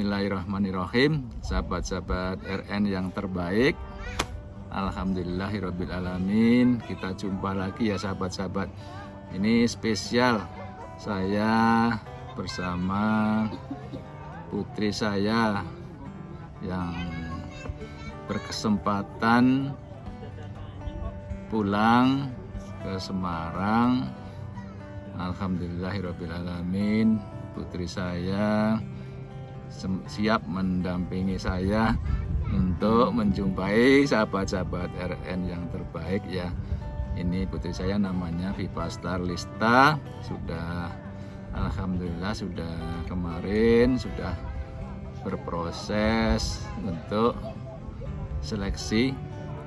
Bismillahirrahmanirrahim. Sahabat-sahabat RN yang terbaik, alhamdulillahirabbil alamin. Kita jumpa lagi ya sahabat-sahabat. Ini spesial, saya bersama putri saya yang berkesempatan pulang ke Semarang. Alhamdulillahirabbil alamin. Putri saya siap mendampingi saya untuk menjumpai sahabat-sahabat RN yang terbaik ya. Ini putri saya namanya Viva Starlista. Sudah alhamdulillah sudah kemarin sudah berproses untuk seleksi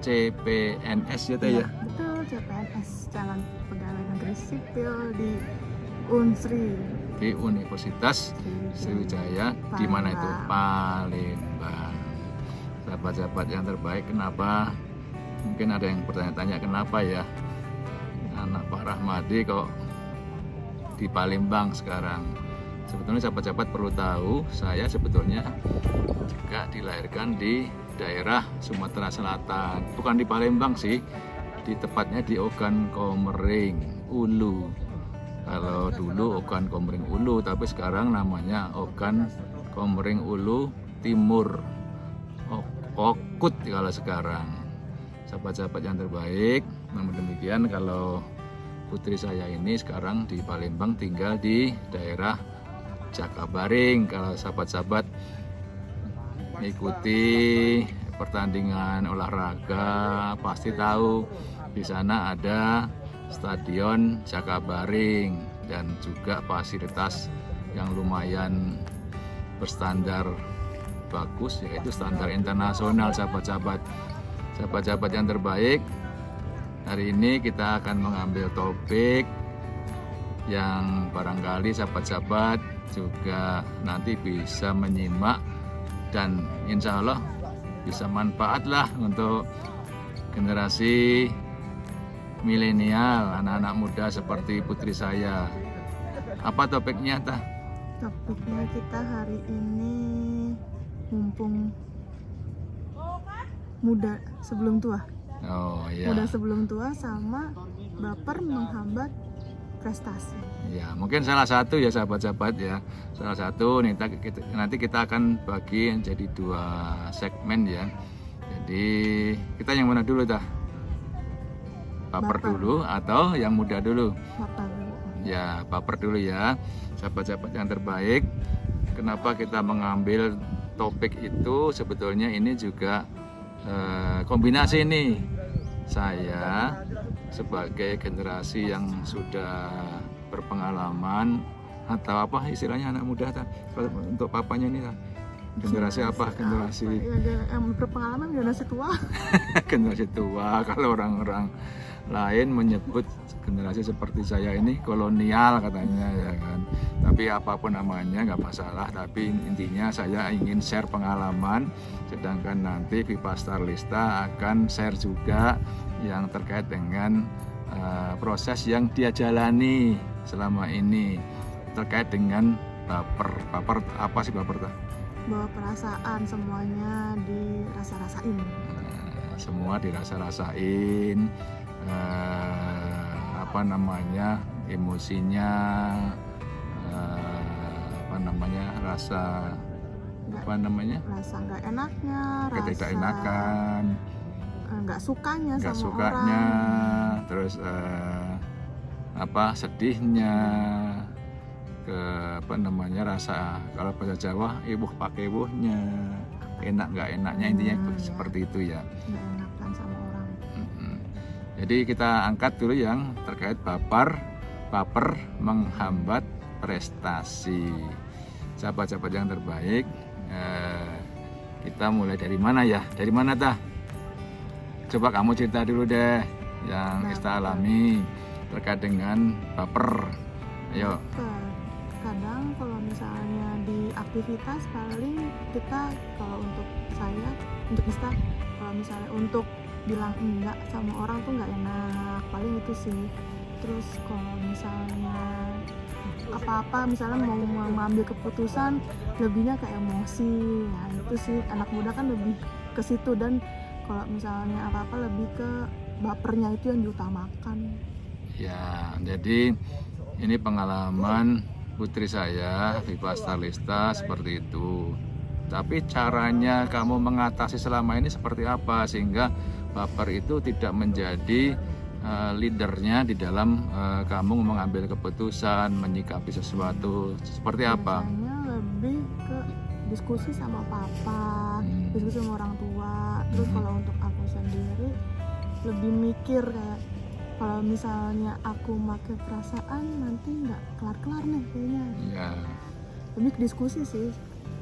CPNS ya Teh ya. Betul, CPNS calon pegawai negeri sipil di Unsri, di Universitas Sriwijaya, di mana itu Palembang. Sahabat-sahabat yang terbaik, kenapa? Mungkin ada yang bertanya-tanya kenapa ya anak Pak Rahmadi kok di Palembang sekarang. Sebetulnya sahabat-sahabat perlu tahu, saya sebetulnya juga dilahirkan di daerah Sumatera Selatan, bukan di Palembang sih, di tepatnya di Ogan Komering Ulu. Kalau dulu Ogan Komering Ulu, tapi sekarang namanya Ogan Komering Ulu Timur, Okut kalau sekarang. Sahabat-sahabat yang terbaik, namun demikian kalau putri saya ini sekarang di Palembang, tinggal di daerah Jakabaring. Kalau sahabat-sahabat mengikuti pertandingan olahraga pasti tahu di sana ada Stadion Jakabaring dan juga fasilitas yang lumayan berstandar bagus, yaitu standar internasional. Sahabat-sahabat yang terbaik, hari ini kita akan mengambil topik yang barangkali sahabat-sahabat juga nanti bisa menyimak dan insya Allah bisa manfaat lah untuk generasi milenial, anak-anak muda seperti putri saya. Apa topiknya Tah? Topiknya kita hari ini mumpung muda sebelum tua. Oh iya. Muda sebelum tua sama baper menghambat prestasi. Ya, mungkin salah satu ya sahabat-sahabat ya. Salah satu nanti kita akan bagi jadi 2 segmen ya. Jadi kita yang mana dulu Tah? Baper dulu atau yang muda dulu? Baper dulu. Ya, baper dulu ya. Sahabat-sahabat yang terbaik, kenapa kita mengambil topik itu? Sebetulnya ini juga kombinasi nih. Saya sebagai generasi yang sudah berpengalaman atau apa istilahnya anak muda untuk papanya ini generasi apa? Generasi yang berpengalaman, generasi tua. generasi tua. Kalau orang-orang lain menyebut generasi seperti saya ini kolonial katanya ya kan. Tapi apapun namanya nggak masalah. Tapi intinya saya ingin share pengalaman. Sedangkan nanti Viva Starlista akan share juga yang terkait dengan proses yang dia jalani selama ini terkait dengan baper. Baper apa sih baper Tah? Bawa perasaan semuanya dirasa-rasain. Semua dirasa-rasain. Apa namanya, emosinya, rasa nggak enaknya, ketidakenakan, nggak sukanya nggak sama sukanya, orang, terus sedihnya, rasa kalau bahasa Jawa ibuh pakai ibuhnya, enak nggak enaknya, intinya seperti itu ya. nggak enakan sama orang. Jadi kita angkat dulu yang terkait baper menghambat prestasi. Sahabat-sahabat yang terbaik, kita mulai dari mana ya? Dari mana Tah? Coba kamu cerita dulu deh yang Esta alami terkait dengan baper. Ayo. Kadang kalau misalnya di aktivitas paling kita, kalau untuk saya, untuk Esta, kalau misalnya untuk bilang enggak sama orang tuh nggak enak, paling itu sih. Terus kalau misalnya apa-apa misalnya mau mengambil keputusan lebihnya ke emosi, ya itu sih anak muda kan lebih ke situ. Dan kalau misalnya apa-apa lebih ke bapernya itu yang diutamakan. Ya, jadi ini pengalaman putri saya, Viva Starlista, seperti itu. Tapi caranya kamu mengatasi selama ini seperti apa sehingga baper itu tidak menjadi leadernya di dalam kamu mengambil keputusan, menyikapi sesuatu, seperti apa? Biasanya lebih ke diskusi sama papa, diskusi sama orang tua. Terus kalau untuk aku sendiri lebih mikir kayak kalau misalnya aku pakai perasaan nanti nggak kelar-kelar nih kayaknya. Iya. Lebih ke diskusi sih,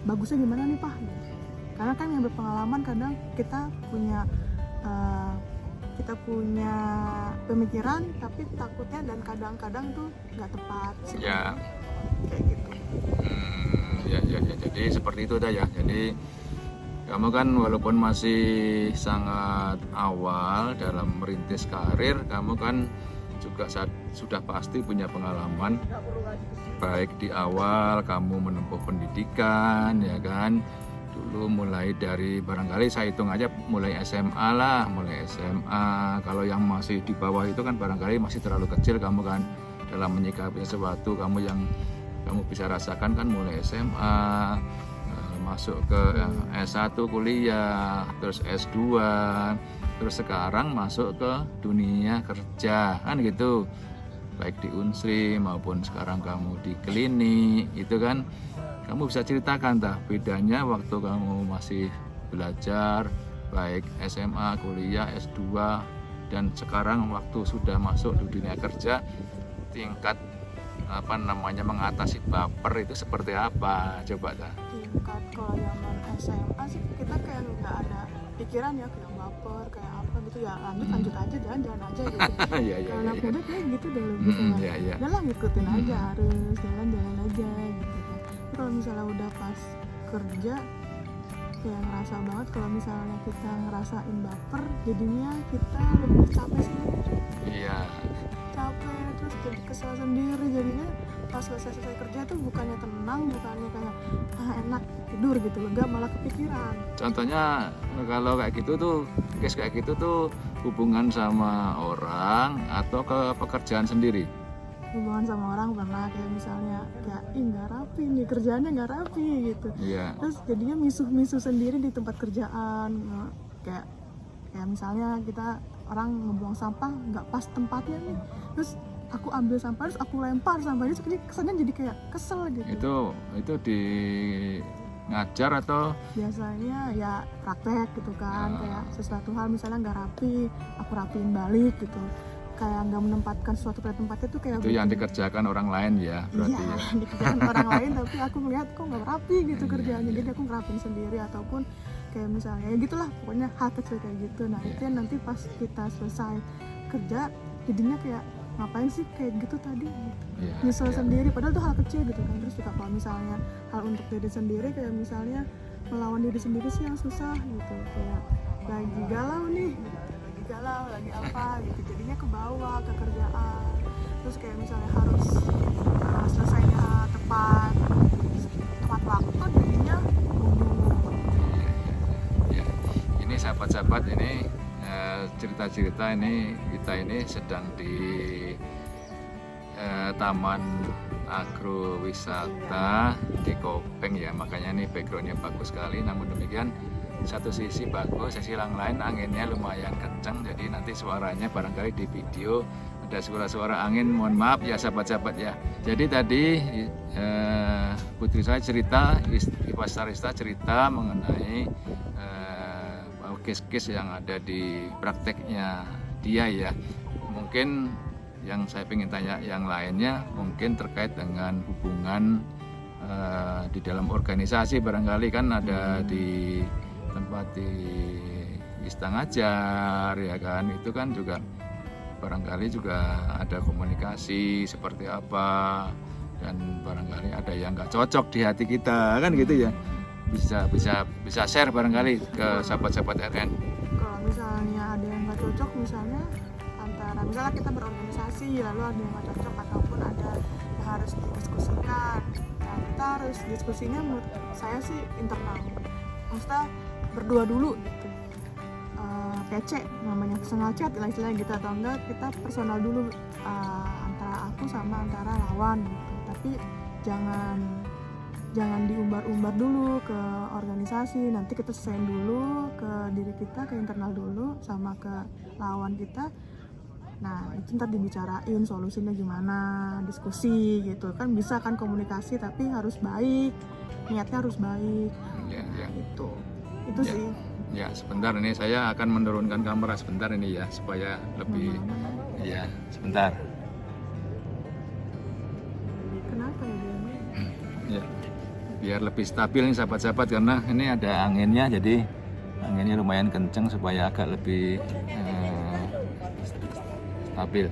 bagusnya gimana nih Pak? Karena kan yang berpengalaman kadang kita punya pemikiran tapi takutnya dan kadang-kadang tuh nggak tepat. Ya. Kayak gitu. Ya, jadi seperti itu dah ya. Jadi kamu kan walaupun masih sangat awal dalam merintis karir, kamu kan juga sudah pasti punya pengalaman baik di awal kamu menempuh pendidikan, ya kan. Dulu mulai dari barangkali saya hitung aja mulai SMA lah, mulai SMA. Kalau yang masih di bawah itu kan barangkali masih terlalu kecil kamu kan dalam menyikapi sesuatu. Kamu yang kamu bisa rasakan kan mulai SMA, masuk ke S1 kuliah, terus S2, terus sekarang masuk ke dunia kerja kan gitu. Baik di Unsri maupun sekarang kamu di klinik, itu kan kamu bisa ceritakan bedanya waktu kamu masih belajar baik SMA, kuliah, S2 dan sekarang waktu sudah masuk di dunia kerja, tingkat mengatasi baper itu seperti apa, coba dah. Tingkat kalau zaman SMA sih kita kayak nggak ada pikiran ya kayak baper kayak apa gitu ya, lanjut aja jalan aja gitu. Kalau anak muda kayak gitu udah lebih kayak udah ngikutin aja, harus jalan aja gitu kan. Kalau misalnya udah pas kerja kayak ngerasa banget kalau misalnya kita ngerasain baper, jadinya kita lebih capek sih. Iya. Capek terus jadi kesel sendiri, jadinya pas selesai kerja tuh bukannya tenang, bukannya kayak enak tidur gitu, lega, malah kepikiran. Contohnya kalau kayak gitu tuh, case kayak gitu tuh hubungan sama orang atau ke pekerjaan sendiri? Hubungan sama orang pernah, kayak misalnya kayak nggak rapi nih kerjaannya, nggak rapi gitu. Iya. Terus jadinya misuh sendiri di tempat kerjaan, kayak misalnya kita orang ngebuang sampah nggak pas tempatnya nih, terus aku ambil sampah terus aku lempar sampahnya, jadi kesannya jadi kayak kesel gitu. Itu di ngajar atau biasanya ya praktek gitu kan, kayak sesuatu hal misalnya nggak rapi, aku rapiin balik gitu, kayak nggak menempatkan sesuatu pada tempatnya tuh kayak itu yang dikerjakan orang lain ya berarti. Iya, ya dikerjakan orang lain tapi aku melihat kok nggak rapi gitu kerjaannya, jadi aku ngerapin sendiri. Ataupun kayak misalnya ya gitulah, pokoknya hal kecil kayak gitu. Nah itu yang nanti pas kita selesai kerja jadinya kayak ngapain sih kayak gitu tadi gitu. Nyesel sendiri padahal itu hal kecil gitu kan. Terus juga kalau misalnya hal untuk diri sendiri, kayak misalnya melawan diri sendiri sih yang susah gitu, kayak lagi galau nih gitu, lagi apa gitu, jadinya ke bawah ke kerjaan. Terus kayak misalnya harus selesainya tepat waktu, jadinya ini sahabat-sahabat, ini cerita-cerita ini kita ini sedang di Taman Agrowisata di Kopeng ya, makanya ini backgroundnya bagus sekali. Namun demikian satu sisi bagus, sisi yang lain anginnya lumayan kencang, jadi nanti suaranya barangkali di video ada suara-suara angin, mohon maaf ya sahabat-sahabat ya. Jadi tadi putri saya cerita, Viva Starlista cerita mengenai case-case yang ada di prakteknya dia ya. Mungkin yang saya ingin tanya yang lainnya mungkin terkait dengan hubungan di dalam organisasi, barangkali kan ada di tempat di Istana Ngajar ya kan, itu kan juga barangkali juga ada komunikasi seperti apa, dan barangkali ada yang nggak cocok di hati kita kan gitu ya, bisa share barangkali ke sahabat-sahabat RN. Kalau misalnya ada yang nggak cocok, misalnya antara misalnya kita berorganisasi lalu ada yang nggak cocok ataupun ada yang harus didiskusikan. Nah, kita harus diskusinya menurut saya sih internal, maksudnya berdua dulu gitu. PC namanya personal chat istilahnya gitu, atau enggak kita personal dulu antara aku sama antara lawan gitu. Tapi jangan diumbar-umbar dulu ke organisasi, nanti kita selesaiin dulu ke diri kita, ke internal dulu sama ke lawan kita. Nah itu ntar dibicarain solusinya gimana, diskusi gitu kan, bisa kan komunikasi tapi harus baik, niatnya harus baik. Ya. Itu Ya. sih. Ya, sebentar ini saya akan menurunkan kamera sebentar ini ya supaya lebih ya, sebentar. Kenapa ya dia? Ya. Biar lebih stabil nih sahabat-sahabat, karena ini ada anginnya, jadi anginnya lumayan kenceng supaya agak lebih stabil.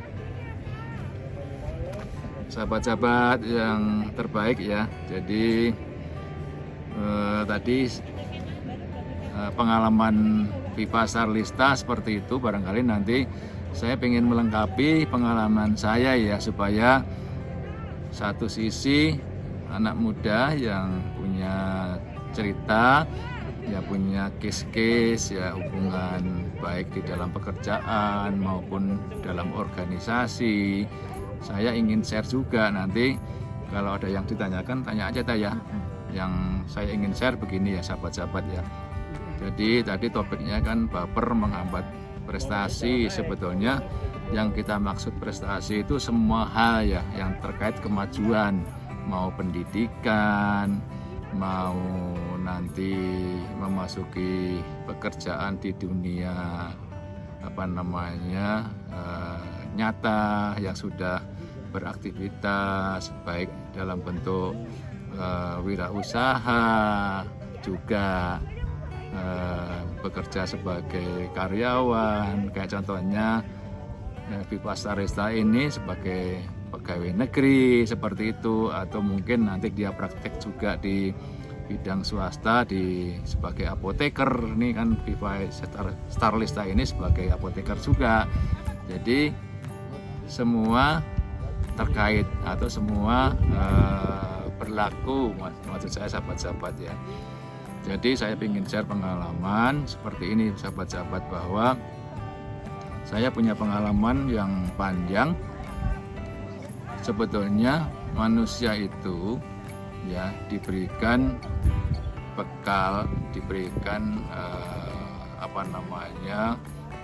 Sahabat-sahabat yang terbaik ya. Jadi tadi pengalaman Viva Starlista seperti itu, barangkali nanti saya ingin melengkapi pengalaman saya ya, supaya satu sisi anak muda yang punya cerita ya, punya case-case ya, hubungan baik di dalam pekerjaan maupun dalam organisasi, saya ingin share juga. Nanti kalau ada yang ditanyakan, tanya aja ya. Yang saya ingin share begini ya sahabat-sahabat ya. Jadi tadi topiknya kan baper menghambat prestasi. Sebetulnya yang kita maksud prestasi itu semua hal ya yang terkait kemajuan, mau pendidikan, mau nanti memasuki pekerjaan di dunia nyata yang sudah beraktivitas baik dalam bentuk wirausaha, juga bekerja sebagai karyawan, kayak contohnya Viva Starlista ini sebagai pegawai negeri seperti itu, atau mungkin nanti dia praktek juga di bidang swasta sebagai apoteker. Ini kan Viva Starlista ini sebagai apoteker juga. Jadi semua terkait atau semua berlaku, maksud saya sahabat-sahabat ya. Jadi saya ingin share pengalaman seperti ini sahabat-sahabat, bahwa saya punya pengalaman yang panjang. Sebetulnya manusia itu ya diberikan bekal, diberikan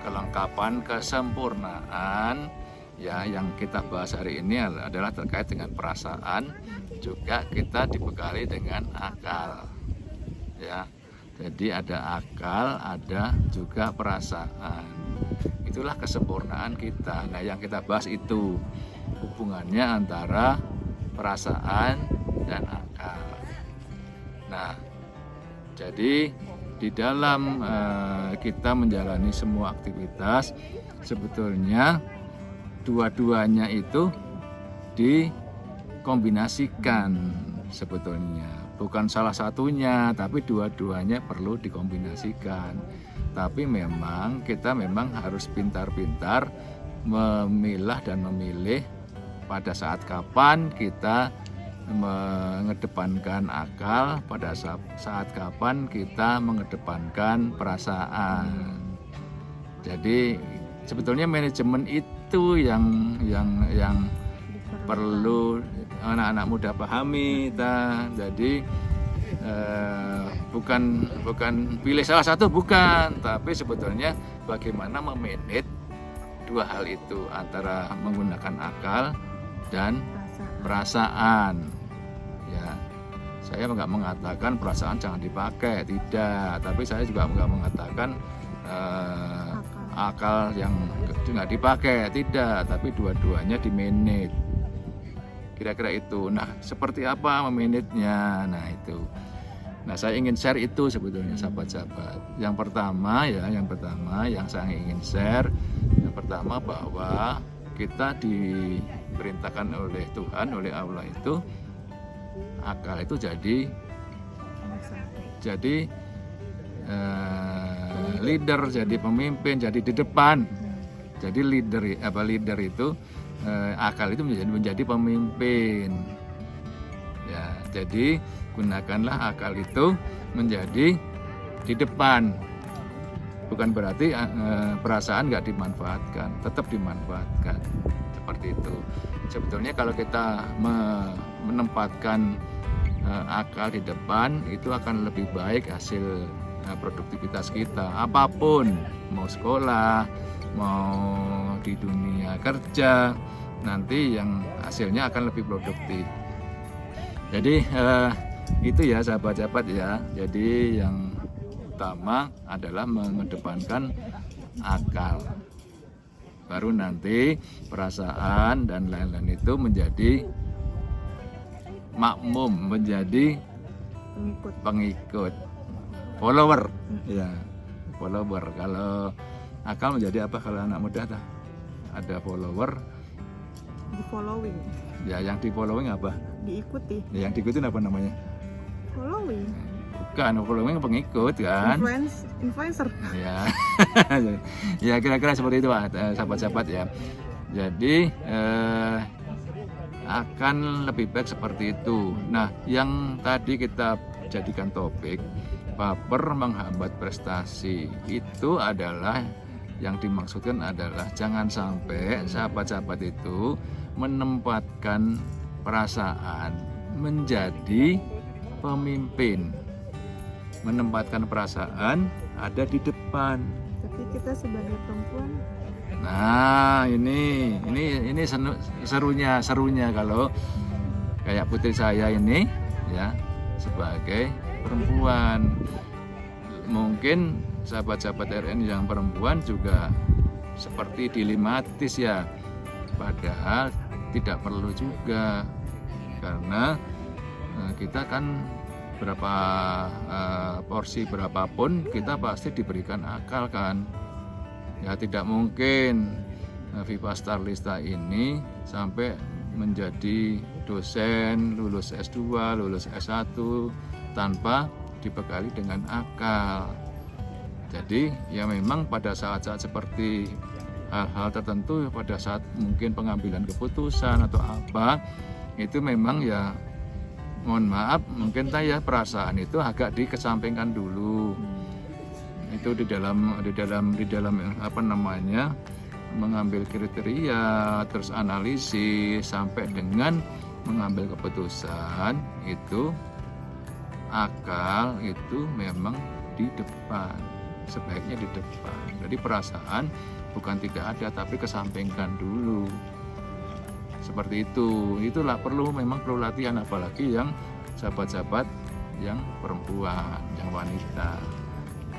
kelengkapan, kesempurnaan ya. Yang kita bahas hari ini adalah terkait dengan perasaan, juga kita dibekali dengan akal ya. Jadi ada akal, ada juga perasaan. Itulah kesempurnaan kita. Nah, yang kita bahas itu hubungannya antara perasaan dan akal. Nah, jadi di dalam kita menjalani semua aktivitas, sebetulnya dua-duanya itu dikombinasikan sebetulnya. Bukan salah satunya, tapi dua-duanya perlu dikombinasikan. Tapi memang kita harus pintar-pintar memilah dan memilih pada saat kapan kita mengedepankan akal, pada saat kapan kita mengedepankan perasaan. Jadi sebetulnya manajemen itu yang perlu anak-anak muda pahami. Jadi bukan pilih salah satu, bukan, tapi sebetulnya bagaimana memanage dua hal itu, antara menggunakan akal dan perasaan ya. Saya nggak mengatakan perasaan jangan dipakai, tidak, tapi saya juga nggak mengatakan akal yang nggak dipakai, tidak, tapi dua-duanya dimanage, kira-kira itu. Nah, seperti apa memanagenya? Nah itu, saya ingin share itu sebetulnya sahabat-sahabat. Yang pertama yang saya ingin share, yang pertama bahwa kita diperintahkan oleh Tuhan, oleh Allah itu, akal itu jadi leader, jadi pemimpin, jadi di depan Jadi leader itu akal itu menjadi pemimpin. Ya, jadi gunakanlah akal itu menjadi di depan. Bukan berarti perasaan nggak dimanfaatkan, tetap dimanfaatkan. Seperti itu. Sebetulnya kalau kita menempatkan akal di depan, itu akan lebih baik hasil produktivitas kita. Apapun, mau sekolah, mau di dunia kerja, nanti yang hasilnya akan lebih produktif. Jadi itu ya sahabat-sahabat ya. Jadi yang utama adalah mengedepankan akal. Baru nanti perasaan dan lain-lain itu menjadi makmum, menjadi pengikut, follower. Ya, follower. Kalau akal menjadi apa kalau anak muda? Ada follower. Di following. Ya, yang di following apa? Diikuti. Ya, yang diikutin apa namanya? Following. Bukan, following pengikut kan? Influencer. Ya, ya kira-kira seperti itu sahabat-sahabat ya. Jadi akan lebih baik seperti itu. Nah, yang tadi kita jadikan topik baper menghambat prestasi, itu adalah yang dimaksudkan adalah jangan sampai sahabat-sahabat itu menempatkan perasaan menjadi pemimpin, menempatkan perasaan ada di depan. Tapi kita sebagai perempuan. Nah, ini serunya kalau kayak putri saya ini ya, sebagai perempuan. Mungkin sahabat-sahabat RN yang perempuan juga seperti dilematis ya. Padahal tidak perlu juga, karena kita kan berapa porsi berapapun kita pasti diberikan akal kan. Ya tidak mungkin Viva Starlista ini sampai menjadi dosen, lulus S2, lulus S1 tanpa dibekali dengan akal. Jadi ya memang pada saat-saat seperti hal-hal tertentu, pada saat mungkin pengambilan keputusan atau apa, itu memang ya mohon maaf mungkin perasaan itu agak dikesampingkan dulu. Itu di dalam apa namanya, mengambil kriteria, terus analisis sampai dengan mengambil keputusan, itu akal itu memang di depan, sebaiknya di depan. Jadi perasaan bukan tidak ada, tapi kesampingkan dulu. Seperti itu. Itulah memang perlu latihan, apalagi yang sahabat-sahabat yang perempuan, yang wanita.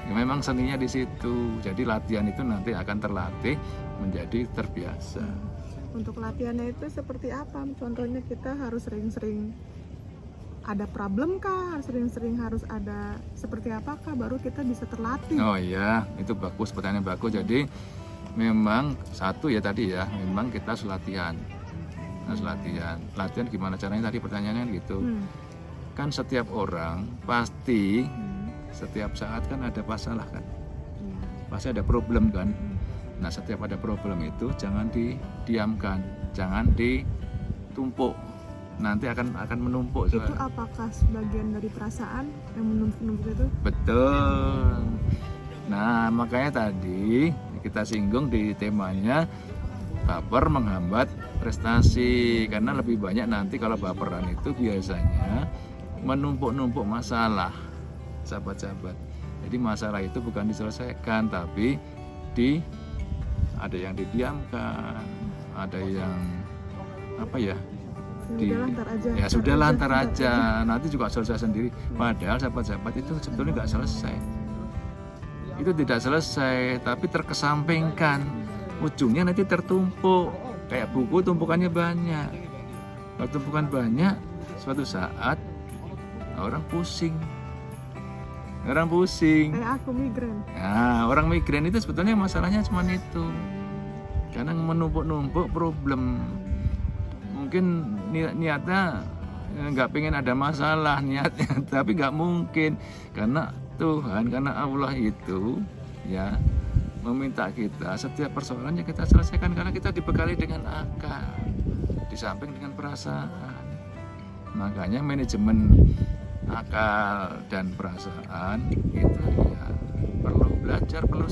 Ya, memang seninya di situ. Jadi latihan itu nanti akan terlatih menjadi terbiasa. Untuk latihannya itu seperti apa? Contohnya kita harus sering-sering ada problem kah? Sering-sering harus ada seperti apakah baru kita bisa terlatih? Oh iya, itu bagus, pertanyaan bagus. Jadi memang satu ya tadi ya, memang kita harus latihan. Latihan gimana caranya tadi pertanyaannya gitu. Kan setiap orang pasti setiap saat kan ada masalah kan, pasti ada problem kan. Nah setiap ada problem itu jangan didiamkan, jangan ditumpuk, nanti akan menumpuk. Itu apakah sebagian dari perasaan yang menumpuk itu? Betul. Nah makanya tadi kita singgung di temanya baper menghambat prestasi, karena lebih banyak nanti kalau baperan itu biasanya menumpuk-numpuk masalah. Sahabat-sahabat, jadi masalah itu bukan diselesaikan, tapi ada yang didiamkan, ada yang apa ya, sudah lantar aja, nanti juga selesai sendiri. Padahal sahabat-sahabat itu sebetulnya nggak selesai, itu tidak selesai, tapi terkesampingkan, ujungnya nanti tertumpuk kayak buku, tumpukannya banyak. Kalau tumpukan banyak, suatu saat orang pusing. Kayak aku migren. Nah, orang migren itu sebetulnya masalahnya cuma itu, karena menumpuk-numpuk problem. Mungkin niatnya nggak pengen ada masalah niatnya, tapi nggak mungkin, karena Tuhan, karena Allah itu ya meminta kita setiap persoalannya kita selesaikan karena kita dibekali dengan akal, di samping dengan perasaan. Makanya manajemen akal dan perasaan itu ya perlu belajar karena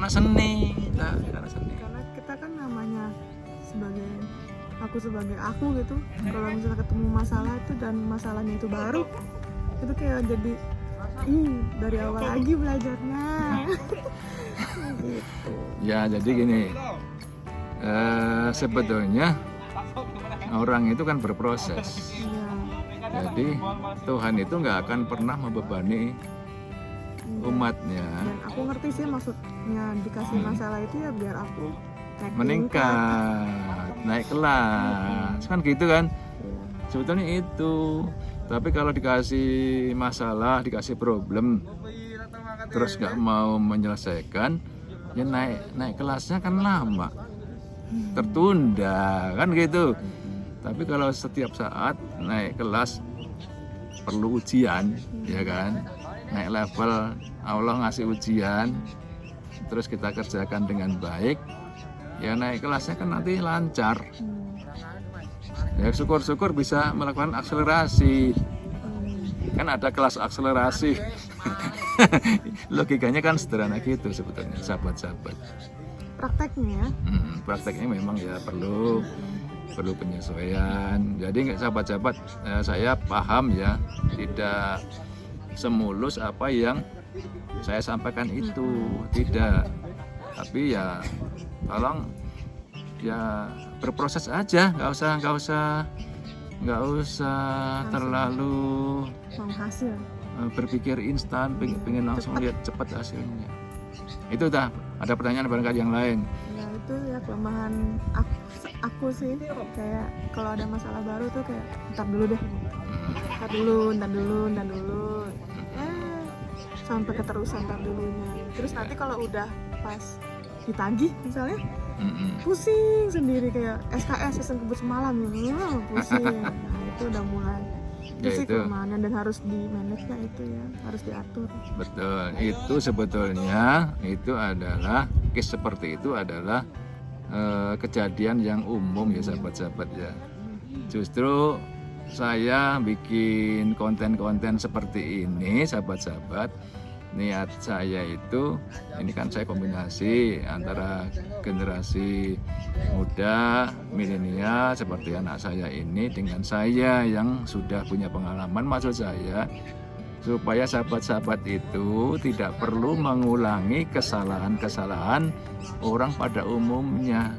seni, karena seni. Karena kita kan namanya sebagai aku gitu, kalau misalnya ketemu masalah itu dan masalahnya itu baru, itu kayak jadi dari awal lagi belajarnya. Gitu. Ya jadi gini, sebetulnya orang itu kan berproses. Iya. Jadi Tuhan itu nggak akan pernah membebani umatnya. Dan aku ngerti sih maksudnya dikasih masalah itu ya biar aku Meningkat, naik kelas, kan gitu kan? Iya. Sebetulnya itu. Tapi kalau dikasih masalah, dikasih problem, terus nggak mau menyelesaikan, ya naik kelasnya kan lama, tertunda, kan gitu. Tapi kalau setiap saat naik kelas perlu ujian, ya kan? Naik level, Allah ngasih ujian, terus kita kerjakan dengan baik, ya naik kelasnya kan nanti lancar. Ya syukur-syukur bisa melakukan akselerasi. Kan ada kelas akselerasi. Logikanya kan sederhana gitu sebetulnya, sahabat-sahabat. Prakteknya ya. Prakteknya memang ya perlu penyesuaian. Jadi nggak sahabat-sahabat, saya paham ya, tidak semulus apa yang saya sampaikan itu, tidak. Tapi ya tolong ya berproses aja, nggak usah terlalu Mau hasil. berpikir instan, pengen langsung lihat cepat hasilnya. Itu dah. Ada pertanyaan barangkali yang lain? Ya itu ya kelemahan aku sih, kayak kalau ada masalah baru tuh kayak ntar dulu sampai keterusan ntar dulunya. Terus nanti kalau udah pas ditagih misalnya pusing sendiri kayak SKS season kebut semalam pusing. Nah itu udah mulai Ya, itu sih itu. kelemahannya dan harus di manage ya, itu ya harus diatur. Betul, itu sebetulnya itu adalah case seperti itu adalah kejadian yang umum ya sahabat-sahabat ya. Justru saya bikin konten-konten seperti ini sahabat-sahabat, niat saya itu, ini kan saya kombinasi antara generasi muda, milenial seperti anak saya ini dengan saya yang sudah punya pengalaman. Maksud saya supaya sahabat-sahabat itu tidak perlu mengulangi kesalahan-kesalahan orang pada umumnya.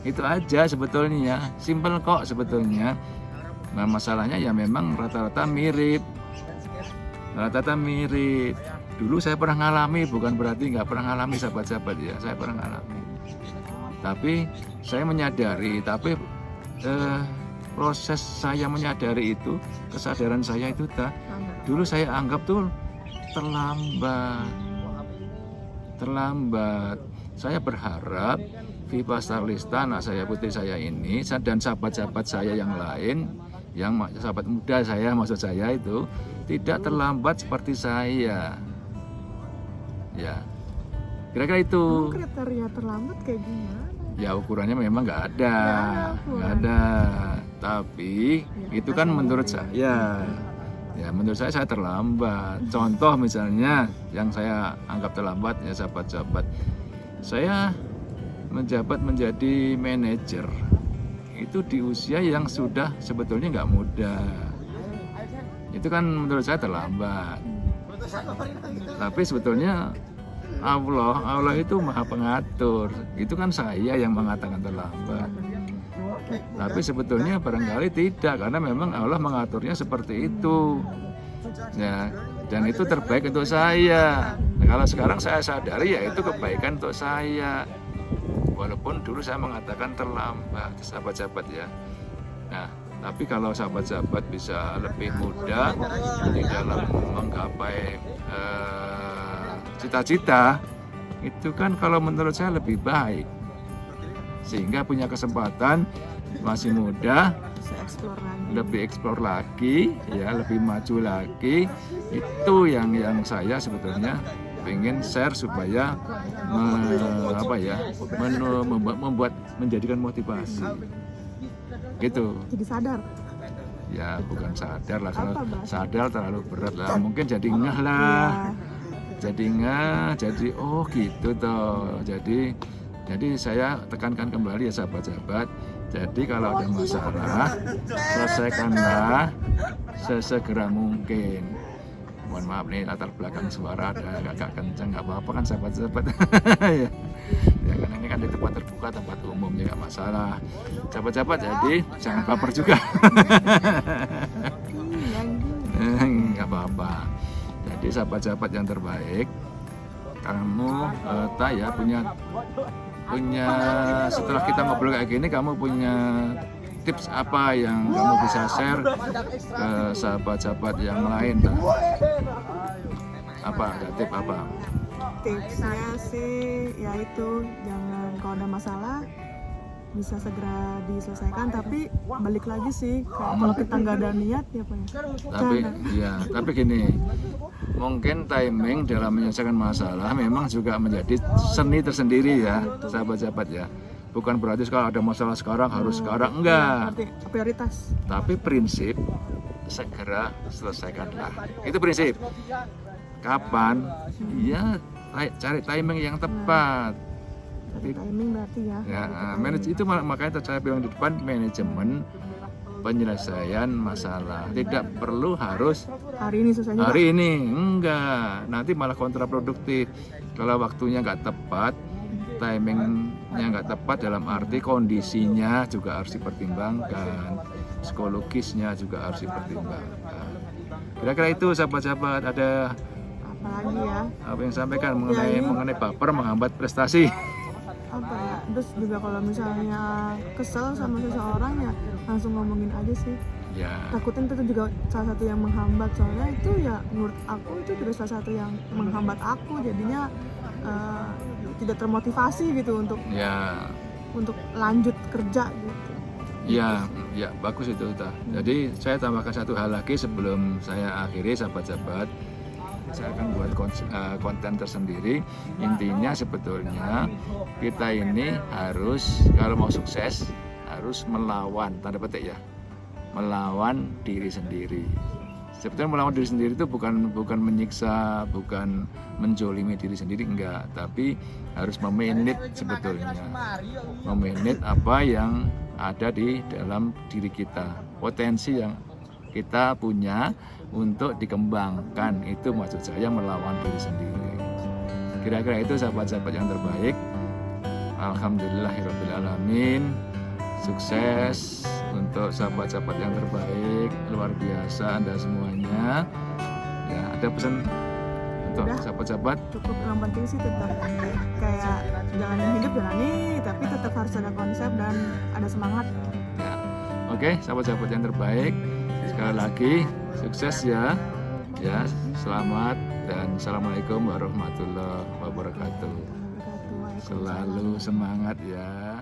Itu aja sebetulnya, simpel kok sebetulnya. Nah masalahnya ya memang rata-rata mirip. Dulu saya pernah ngalami, bukan berarti nggak pernah ngalami sahabat-sahabat ya, saya pernah ngalami. Tapi saya menyadari, proses saya menyadari itu, kesadaran saya itu dulu saya anggap tuh terlambat. Saya berharap Viva Starlista, anak saya, putri saya ini, dan sahabat-sahabat saya yang lain, yang sahabat muda saya, maksud saya itu tidak terlambat seperti saya. Ya, kira-kira itu. Kriteria terlambat kayak gimana? Ya ukurannya memang nggak ada. Tapi itu kan menurut saya, ya menurut saya terlambat. Contoh misalnya yang saya anggap terlambat ya sahabat-sahabat, saya menjabat menjadi manajer itu di usia yang sudah sebetulnya nggak muda. Itu kan menurut saya terlambat. Tapi sebetulnya Allah itu maha pengatur. Itu kan saya yang mengatakan terlambat. Tapi sebetulnya barangkali tidak, karena memang Allah mengaturnya seperti itu. Ya, dan itu terbaik untuk saya. Nah, kalau sekarang saya sadari ya itu kebaikan untuk saya. Walaupun dulu saya mengatakan terlambat, sahabat-sahabat ya. Nah, tapi kalau sahabat-sahabat bisa lebih mudah di dalam menggapai cita-cita, itu kan kalau menurut saya lebih baik. Sehingga punya kesempatan masih muda, lebih eksplor lagi, ya lebih maju lagi. Itu yang saya sebetulnya pengen share supaya membuat menjadikan motivasi gitu. Jadi sadar. Ya bukan sadar lah, kalau Apa, Bas? sadar terlalu berat lah, mungkin jadi ngeh lah, jadi oh gitu toh. Jadi saya tekankan kembali ya sahabat-sahabat, jadi kalau ada masalah selesaikanlah sesegera mungkin. Mohon maaf nih, latar belakang suara ada agak kencang, nggak apa-apa kan sahabat-sahabat. Ya. Ya kan ini kan di tempat terbuka, tempat umum, ya nggak masalah sahabat-sahabat, jadi jangan baper juga. Nggak apa-apa. Jadi sahabat-sahabat yang terbaik, kamu ya punya setelah kita ngobrol kayak gini, kamu punya tips apa yang kamu bisa share ke sahabat-sahabat yang lain? Apa? Ada tips apa? Tipsnya sih yaitu jangan, kalau ada masalah bisa segera diselesaikan, tapi balik lagi sih kalau kita nggak ada niat ya Pak. Tapi gini, mungkin timing dalam menyelesaikan masalah memang juga menjadi seni tersendiri ya sahabat-sahabat ya. Bukan berarti kalau ada masalah sekarang harus sekarang, enggak. Prioritas. Tapi prinsip segera selesaikanlah. Itu prinsip. Kapan? Ya cari timing yang tepat. Cari timing berarti ya. Ya, itu makanya saya bilang di depan, manajemen penyelesaian masalah. Tidak perlu harus hari ini selesainya. Hari ini enggak. Nanti malah kontraproduktif. Kalau waktunya nggak tepat, timingnya nggak tepat, dalam arti kondisinya juga harus dipertimbangkan, psikologisnya juga harus dipertimbangkan. Kira-kira itu sahabat-sahabat, ada apa lagi ya? Apa yang sampaikan mengenai baper menghambat prestasi? Apa ya? Terus juga kalau misalnya kesel sama seseorang ya langsung ngomongin aja sih. Ya. Takutnya itu juga salah satu yang menghambat, soalnya itu ya menurut aku itu juga salah satu yang menghambat aku, jadinya tidak termotivasi gitu untuk lanjut kerja gitu. Ya bagus itu. Jadi saya tambahkan satu hal lagi sebelum saya akhiri sahabat-sahabat. Saya akan buat konten tersendiri. Intinya sebetulnya kita ini harus, kalau mau sukses, harus melawan, tanda petik ya, melawan diri sendiri. Sebetulnya melawan diri sendiri itu bukan menyiksa, bukan menjolimi diri sendiri, enggak, tapi harus memanage sebetulnya, memanage apa yang ada di dalam diri kita, potensi yang kita punya untuk dikembangkan. Itu maksud saya melawan diri sendiri. Kira-kira itu sahabat-sahabat yang terbaik. Alhamdulillahirrabbilalamin. Sukses untuk sahabat-sahabat yang terbaik, luar biasa Anda semuanya. Ya, ada pesan untuk sahabat-sahabat? Cukup, yang penting sih tetap kayak jalanin hidup, jalani, tapi tetap harus ada konsep dan ada semangat. Ya. Oke, sahabat-sahabat yang terbaik, sekali lagi sukses ya. Ya, selamat dan assalamualaikum warahmatullahi wabarakatuh. Selalu semangat ya.